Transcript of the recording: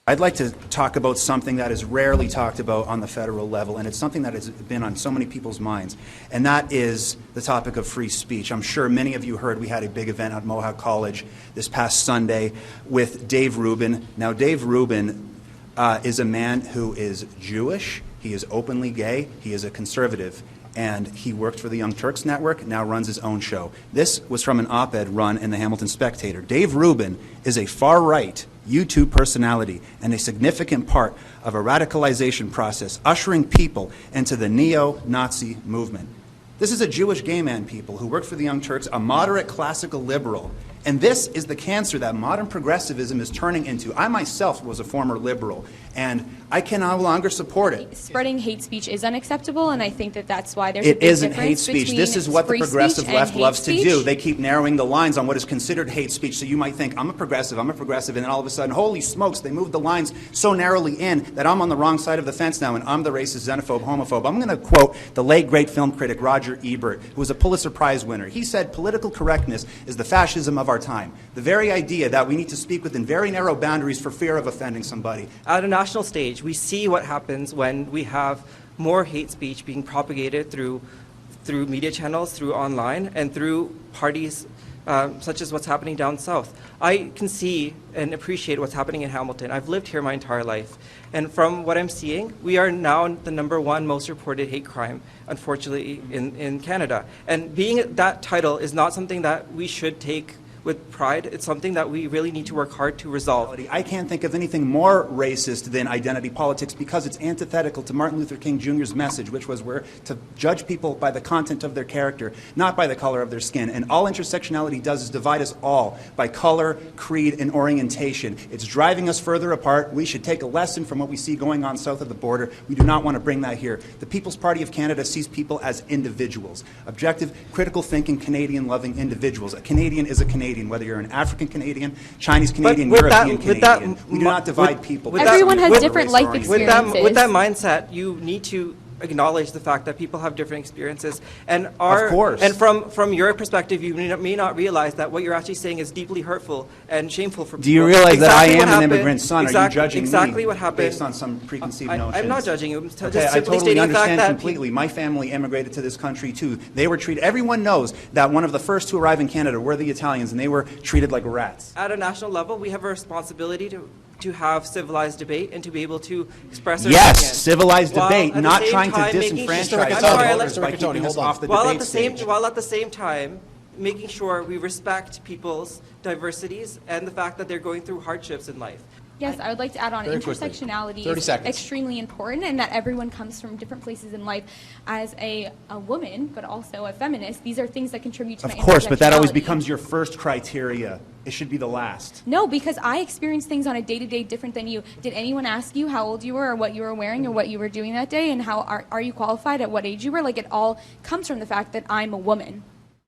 I'd like to talk about something that is rarely talked about on the federal level, and it's something that has been on so many people's minds, and that is the topic of free speech. I'm sure many of you heard we had a big event at Mohawk College this past Sunday with Dave Rubin. Now, Dave Rubin is a man who is Jewish, he is openly gay, he is a conservative, and he worked for the Young Turks Network, now runs his own show. This was from an op-ed run in the Hamilton Spectator. Dave Rubin is a far-right YouTube personality and a significant part of a radicalization process ushering people into the neo-Nazi movement. This is a Jewish gay man, people, who worked for the Young Turks, a moderate classical liberal. And this is the cancer that modern progressivism is turning into. I myself was a former liberal, and I can no longer support it. Spreading hate speech is unacceptable, and I think that that's why there's a big difference. It isn't hate speech. This is what the progressive left loves to do. They keep narrowing the lines on what is considered hate speech. So you might think, I'm a progressive, and then all of a sudden, holy smokes, they moved the lines so narrowly in that I'm on the wrong side of the fence now, and I'm the racist, xenophobe, homophobe. I'm going to quote the late, great film critic Roger Ebert, who was a Pulitzer Prize winner. He said, political correctness is the fascism of our time. The very idea that we need to speak within very narrow boundaries for fear of offending somebody. At a national stage, we see what happens when we have more hate speech being propagated through media channels, through online, and through parties such as what's happening down south. I can see and appreciate what's happening in Hamilton. I've lived here my entire life. And from what I'm seeing, we are now the #1 most reported hate crime, unfortunately, in Canada. And being that title is not something that we should take with pride. It's something that we really need to work hard to resolve. I can't think of anything more racist than identity politics because it's antithetical to Martin Luther King Jr.'s message, which was we're to judge people by the content of their character, not by the color of their skin. And all intersectionality does is divide us all by color, creed, and orientation. It's driving us further apart. We should take a lesson from what we see going on south of the border. We do not want to bring that here. The People's Party of Canada sees people as individuals, objective, critical thinking, Canadian-loving individuals. A Canadian is a Canadian. Whether you're an African Canadian, Chinese Canadian, European Canadian. We do not divide people. Everyone has different life experiences. With that mindset, you need to acknowledge the fact that people have different experiences. And of course. And from your perspective, you may not realize that what you're actually saying is deeply hurtful and shameful for people. Do you realize that I am an immigrant son? Are you judging me what happened based on some preconceived notions? I'm not judging you. I'm okay, I totally understand completely. My family immigrated to this country too. They were treated, everyone knows that one of the first to arrive in Canada were the Italians, and they were treated like rats. At a national level, we have a responsibility to have civilized debate and to be able to express our opinion. Yes, civilized debate, not trying to disenfranchise voters by keeping us off the debate stage. While at the same time, making sure we respect people's diversities and the fact that they're going through hardships in life. Yes, I would like to add on intersectionality is extremely important, and that everyone comes from different places in life. As a woman, but also a feminist, these are things that contribute to my intersectionality. Of course, but that always becomes your first criteria. It should be the last. No, because I experience things on a day-to-day different than you. Did anyone ask you how old you were or what you were wearing or what you were doing that day, and how are you qualified at what age you were? Like, it all comes from the fact that I'm a woman.